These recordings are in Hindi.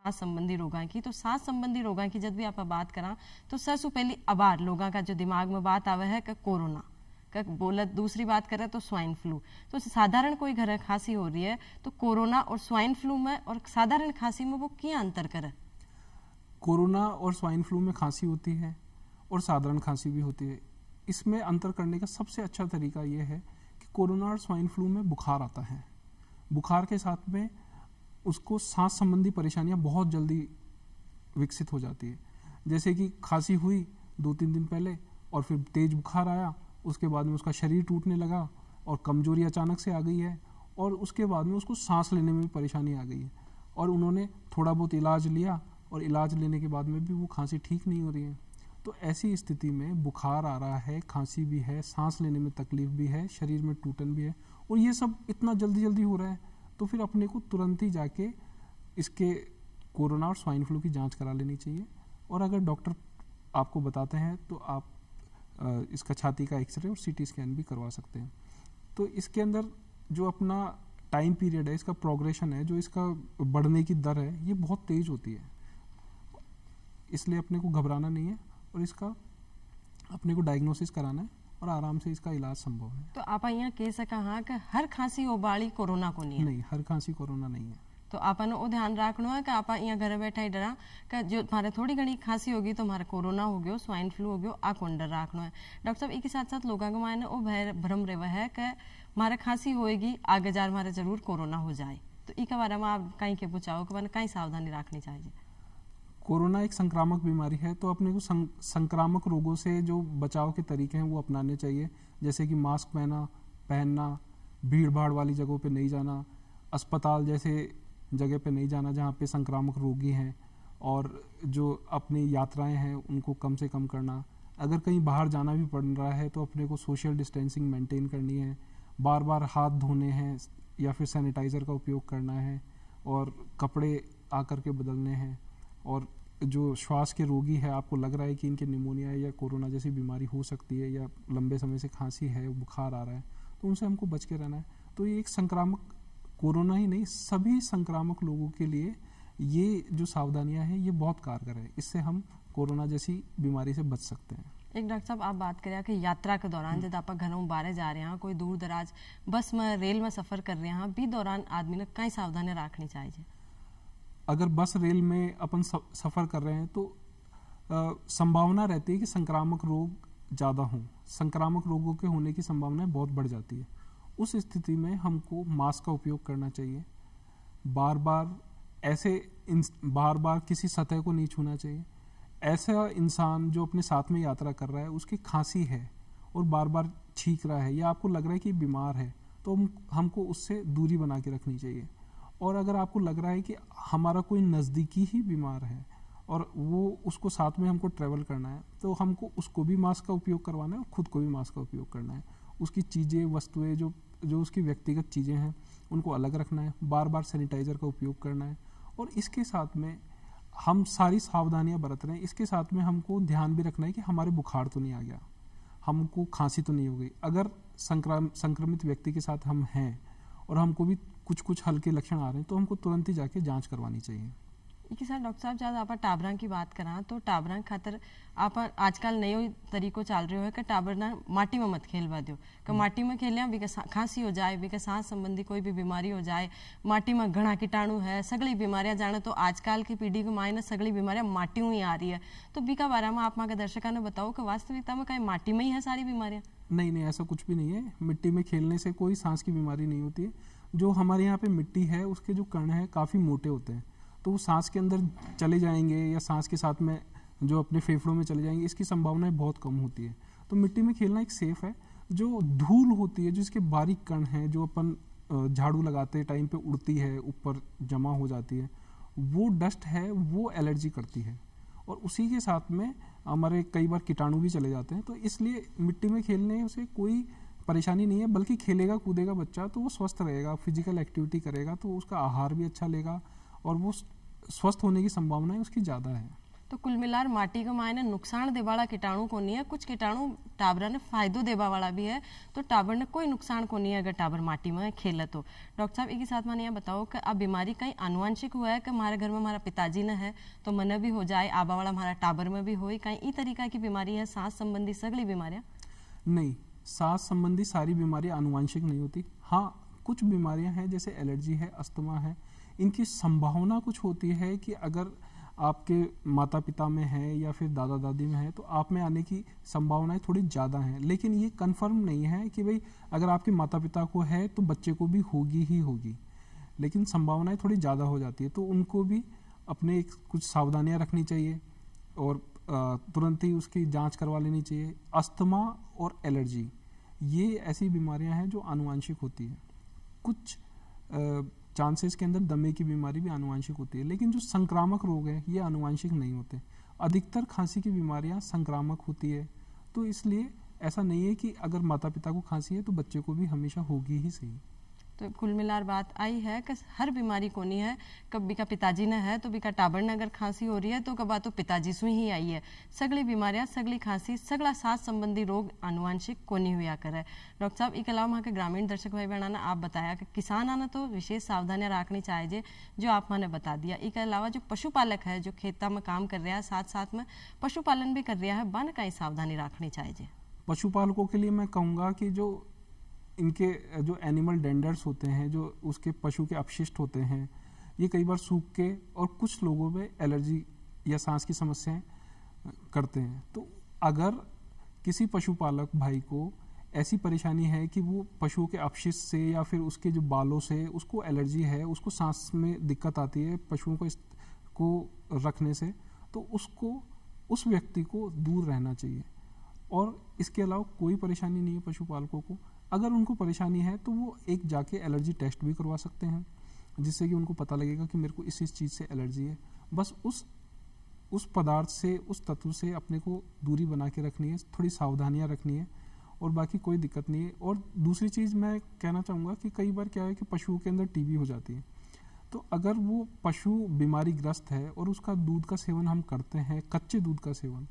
सांस संबंधी रोगां की। तो सांस संबंधी रोगां की जब भी आप बात करा तो सबसे पहली आबार लोगों का जो दिमाग में बात आवे है कि कोरोना का बोला, दूसरी बात करें तो स्वाइन फ्लू। तो साधारण कोई घर खांसी हो रही है तो कोरोना और स्वाइन फ्लू में और साधारण खांसी में वो क्या अंतर करे? कोरोना और स्वाइन फ्लू में खांसी होती है और साधारण खांसी भी होती है। इसमें अंतर करने का सबसे अच्छा तरीका यह है कि कोरोना और स्वाइन फ्लू में बुखार आता है, बुखार के साथ में उसको सांस संबंधी परेशानियां बहुत जल्दी विकसित हो जाती है। जैसे कि खांसी हुई 2-3 दिन पहले और फिर तेज बुखार आया, उसके बाद में उसका शरीर टूटने लगा और कमजोरी अचानक से आ गई है और उसके बाद में उसको सांस लेने में भी परेशानी आ गई है और उन्होंने थोड़ा बहुत इलाज लिया और इलाज लेने के बाद में भी वो खांसी ठीक नहीं हो रही है। तो ऐसी स्थिति में बुखार आ रहा है, खांसी भी है, सांस लेने में तकलीफ भी है, शरीर में टूटन भी है और ये सब इतना जल्दी जल्दी हो रहा है, तो फिर अपने को तुरंत ही जाके इसके कोरोना और स्वाइन फ्लू की जांच करा लेनी चाहिए। और अगर डॉक्टर आपको बताते हैं तो आप इसका छाती का एक्सरे और सीटी स्कैन भी करवा सकते हैं। तो इसके अंदर जो अपना टाइम पीरियड है, इसका प्रोग्रेशन है, जो इसका बढ़ने की दर है, ये बहुत तेज होती है, इसलिए अपने को घबराना नहीं है और इसका अपने को डायग्नोसिस कराना है और आराम से इसका इलाज संभव है। तो आप यहाँ कह सका हाँ कि हर खांसी ओबाड़ी कोरोना को नहीं है? नहीं, हर खांसी कोरोना नहीं है। तो आपने वो ध्यान रखना है कि आप यहाँ घर बैठा ही डरा कि जो हमारे थोड़ी घनी खांसी होगी तो हमारा कोरोना हो गयो, स्वाइन फ्लू हो गयो, आ कौन डर रखना है। डॉक्टर साहब एक साथ साथ लोगों के मायने वो भ्रम रहा है कि हमारा खांसी होएगी आगे जार हमारे जरूर कोरोना हो जाए, तो इस बारे में आप कहीं के पूछाओ कि मैंने कहीं सावधानी रखनी चाहिए? कोरोना एक संक्रामक बीमारी है, तो अपने को संक्रामक रोगों से जो बचाव के तरीके हैं वो अपनाने चाहिए, जैसे कि मास्क पहनना, भीड़ भाड़ वाली जगहों पे नहीं जाना, अस्पताल जैसे जगह पे नहीं जाना जहाँ पे संक्रामक रोगी हैं, और जो अपनी यात्राएं हैं उनको कम से कम करना। अगर कहीं बाहर जाना भी पड़ रहा है तो अपने को सोशल डिस्टेंसिंग मेंटेन करनी है, बार बार हाथ धोने हैं या फिर सैनिटाइज़र का उपयोग करना है और कपड़े आकर के बदलने हैं। और जो श्वास के रोगी है, आपको लग रहा है कि इनके निमोनिया या कोरोना जैसी बीमारी हो सकती है या लंबे समय से खांसी है, बुखार आ रहा है, तो उनसे हमको बच के रहना है। तो ये एक संक्रामक, कोरोना ही नहीं सभी संक्रामक लोगों के लिए ये जो सावधानियां हैं ये बहुत कारगर है, इससे हम कोरोना जैसी बीमारी से बच सकते हैं। एक डॉक्टर साहब आप बात करें कि यात्रा के दौरान जब आप घरों बाहर जा रहे हैं, कोई दूर दराज बस में रेल में सफर कर रहे हैं, भी दौरान आदमी ने कई सावधानियां रखनी चाहिए? अगर बस रेल में अपन सफ़र कर रहे हैं तो संभावना रहती है कि संक्रामक रोग ज़्यादा हों, संक्रामक रोगों के होने की संभावना बहुत बढ़ जाती है। उस स्थिति में हमको मास्क का उपयोग करना चाहिए, बार बार किसी सतह को नहीं छूना चाहिए। ऐसा इंसान जो अपने साथ में यात्रा कर रहा है, उसकी खांसी है और बार बार छींक रहा है या आपको लग रहा है कि बीमार है, तो हमको उससे दूरी बना के रखनी चाहिए। और अगर आपको लग रहा है कि हमारा कोई नज़दीकी ही बीमार है और वो उसको साथ में हमको ट्रैवल करना है, तो हमको उसको भी मास्क का उपयोग करवाना है और ख़ुद को भी मास्क का उपयोग करना है। उसकी चीज़ें, वस्तुएं, जो उसकी व्यक्तिगत चीज़ें हैं उनको अलग रखना है, बार बार सैनिटाइज़र का उपयोग करना है। और इसके साथ में हम सारी सावधानियां बरत रहे हैं, इसके साथ में हमको ध्यान भी रखना है कि हमारे बुखार तो नहीं आ गया, हमको खांसी तो नहीं हो गई। अगर संक्रमित व्यक्ति के साथ हम हैं और हमको भी कुछ हल्के लक्षण आ रहे हैं तो हमको तुरंत ही जाके जांच करवानी चाहिए। एक सर डॉक्टर साहब जब आप टाबरा की बात करा तो टाबरा खातर आप आजकल नयो तरीको चल रहे हो है कि टाबर ना माटी में मत खेलवा दो, कि माटी में खेलिया भी खांसी हो जाए, भी सांस संबंधी कोई भी बीमारी हो जाए, माटी में घना कीटाणु है, सगली बीमारियां जाने तो आजकल की पीढ़ी को मायने सगली बीमारियां माटी में ही आ रही है। तो बीका बारे में आप माँ दर्शकों ने बताओ कि वास्तविकता में कहीं माटी में ही है सारी बीमारियां? नहीं, ऐसा कुछ भी नहीं है। मिट्टी में खेलने से कोई सांस की बीमारी नहीं होती है। जो हमारे यहाँ पे मिट्टी है उसके जो कण हैं काफ़ी मोटे होते हैं, तो वो सांस के अंदर चले जाएंगे या सांस के साथ में जो अपने फेफड़ों में चले जाएंगे, इसकी संभावनाएं बहुत कम होती है। तो मिट्टी में खेलना एक सेफ है। जो धूल होती है, जिसके बारीक कण हैं, जो अपन झाड़ू लगाते टाइम पे उड़ती है, ऊपर जमा हो जाती है, वो डस्ट है, वो एलर्जी करती है और उसी के साथ में हमारे कई बार कीटाणु भी चले जाते हैं। तो इसलिए मिट्टी में खेलने से कोई परेशानी नहीं है, बल्कि खेलेगा कूदेगा बच्चा तो वो स्वस्थ रहेगा, फिजिकल एक्टिविटी करेगा तो उसका आहार भी अच्छा लेगा और वो स्वस्थ होने की संभावना उसकी ज़्यादा है। तो कुल मिलार माटी के मायने नुकसान दे वाला कीटाणु को नहीं है, कुछ कीटाणु टाबरा ने फायदो देवा वाला भी है, तो टाबर ने कोई नुकसान को नहीं है अगर टाबर माटी में खेले तो। डॉक्टर साहब एक साथ मैंने यह बताओ कि अब बीमारी कहीं आनुवंशिक हुआ है कि हमारे घर में हमारा पिताजी ने है तो मन भी हो जाए, आबा वाला हमारा टाबर में भी हो, कहीं इस तरीका की बीमारी है, सांस संबंधी सगली बीमारियां? नहीं, सांस संबंधी सारी बीमारियां आनुवंशिक नहीं होती। हाँ, कुछ बीमारियां हैं जैसे एलर्जी है, अस्थमा है, इनकी संभावना कुछ होती है कि अगर आपके माता पिता में है या फिर दादा दादी में है तो आप में आने की संभावनाएं थोड़ी ज़्यादा हैं, लेकिन ये कंफर्म नहीं है कि भाई अगर आपके माता पिता को है तो बच्चे को भी होगी ही होगी, लेकिन संभावनाएं थोड़ी ज़्यादा हो जाती है, तो उनको भी अपने कुछ सावधानियां रखनी चाहिए और तुरंत ही उसकी जांच करवा लेनी चाहिए। अस्थमा और एलर्जी ये ऐसी बीमारियां हैं जो आनुवंशिक होती हैं। कुछ चांसेस के अंदर दमे की बीमारी भी आनुवंशिक होती है, लेकिन जो संक्रामक रोग हैं ये आनुवंशिक नहीं होते। अधिकतर खांसी की बीमारियां संक्रामक होती है, तो इसलिए ऐसा नहीं है कि अगर माता पिता को खांसी है तो बच्चे को भी हमेशा होगी ही सही। तो कुल मिलार बात आई है कि हर बीमारी को नहीं है, कभी का पिताजी ने है तो भी का टाबर ने अगर खांसी हो रही है तो कब तो पिताजी से ही आई है। सगली बीमारियां, सगली खांसी, सगला सांस संबंधी रोग आनुवंशिक को नहीं हुआ करे। डॉक्टर साहब एक अलावा वहाँ के ग्रामीण दर्शक भाई बहना ने आप बताया कि किसान आना तो विशेष सावधानियां रखनी चाहिए जो आप मैंने बता दिया। इसके अलावा जो पशुपालक है जो खेता में काम कर रहा है साथ साथ में पशुपालन भी कर रहा है, बन कहीं सावधानी रखनी चाहिए? पशुपालकों के लिए मैं कहूँगा कि जो इनके जो एनिमल डेंडर्स होते हैं, जो उसके पशु के अपशिष्ट होते हैं, ये कई बार सूख के और कुछ लोगों में एलर्जी या सांस की समस्याएं करते हैं। तो अगर किसी पशुपालक भाई को ऐसी परेशानी है कि वो पशुओं के अपशिष्ट से या फिर उसके जो बालों से उसको एलर्जी है, उसको सांस में दिक्कत आती है पशुओं को रखने से, तो उसको उस व्यक्ति को दूर रहना चाहिए। और इसके अलावा कोई परेशानी नहीं है पशुपालकों को, अगर उनको परेशानी है तो वो एक जाके एलर्जी टेस्ट भी करवा सकते हैं, जिससे कि उनको पता लगेगा कि मेरे को इस चीज़ से एलर्जी है। बस उस पदार्थ से, उस तत्व से अपने को दूरी बना के रखनी है, थोड़ी सावधानियां रखनी है और बाकी कोई दिक्कत नहीं है। और दूसरी चीज़ मैं कहना चाहूँगा कि कई बार क्या है कि पशुओं के अंदर टीबी हो जाती है, तो अगर वो पशु बीमारी ग्रस्त है और उसका दूध का सेवन हम करते हैं, कच्चे दूध का सेवन,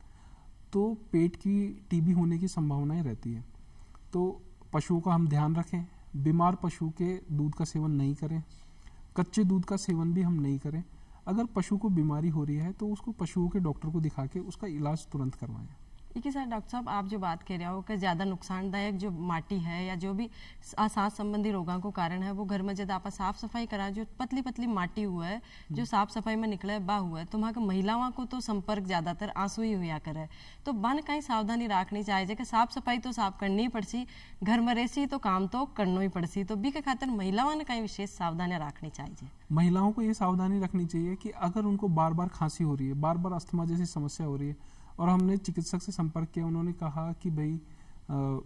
तो पेट की टीबी होने की संभावनाएं रहती है। तो पशुओं का हम ध्यान रखें, बीमार पशु के दूध का सेवन नहीं करें, कच्चे दूध का सेवन भी हम नहीं करें। अगर पशु को बीमारी हो रही है तो उसको पशुओं के डॉक्टर को दिखा के उसका इलाज तुरंत करवाएं। एक ही साथ डॉक्टर साहब आप जो बात कह रहे हो कि ज़्यादा नुकसानदायक जो माटी है या जो भी सांस संबंधी रोगों को कारण है वो घर में जब आप साफ सफाई करा, जो पतली पतली माटी हुआ है जो साफ सफाई में निकले बा हुआ है, तो वहाँ के महिलाओं को तो संपर्क ज़्यादातर आंसू ही हुआ करे, तो बन कहीं सावधानी रखनी चाहिए कि साफ सफाई तो साफ करनी ही पड़सी, घर में रेसी तो काम तो करना ही पड़सी, तो बी के खातिर महिलाओं ने कहीं विशेष सावधानियां रखनी चाहिए? महिलाओं को ये सावधानी रखनी चाहिए कि अगर उनको बार बार खांसी हो रही है, बार बार अस्थमा जैसी समस्या हो रही है और हमने चिकित्सक से संपर्क किया, उन्होंने कहा कि भाई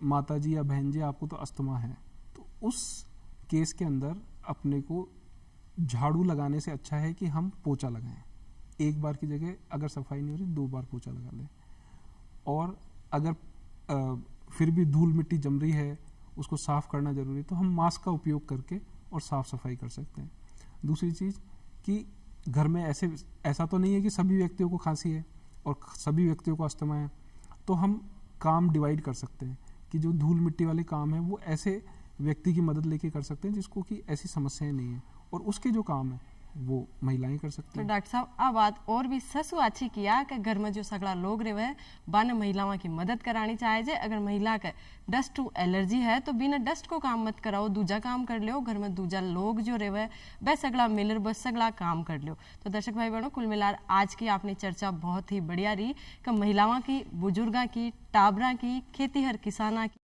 माता जी या बहन जी आपको तो अस्थमा है, तो उस केस के अंदर अपने को झाड़ू लगाने से अच्छा है कि हम पोछा लगाएं। एक बार की जगह अगर सफाई नहीं हो रही 2 बार पोछा लगा लें। और अगर फिर भी धूल मिट्टी जम रही है, उसको साफ करना जरूरी है, तो हम मास्क का उपयोग करके और साफ सफाई कर सकते हैं। दूसरी चीज़ कि घर में ऐसा तो नहीं है कि सभी व्यक्तियों को खांसी है और सभी व्यक्तियों को अस्थमा है, तो हम काम डिवाइड कर सकते हैं कि जो धूल मिट्टी वाले काम है वो ऐसे व्यक्ति की मदद लेके कर सकते हैं जिसको कि ऐसी समस्याएं नहीं है, और उसके जो काम है वो महिलाएं कर सकती तो हैं। डॉक्टर साहब अब बात और भी ससु अच्छी किया कि घर में जो सगला लोग रहे हैं बाने महिलाओं की मदद करानी चाहिए। अगर महिला का डस्ट टू एलर्जी है तो बिना डस्ट को काम मत कराओ, दूजा काम कर लो, घर में दूजा लोग जो रहे हैं वह सगला मिलर बस सगला काम कर लो। तो दर्शक भाई बहनों, कुल मिलाकर आज की आपने चर्चा बहुत ही बढ़िया रही कि महिलाओं की, बुजुर्गों की, टाबरा की, खेती हर किसाना की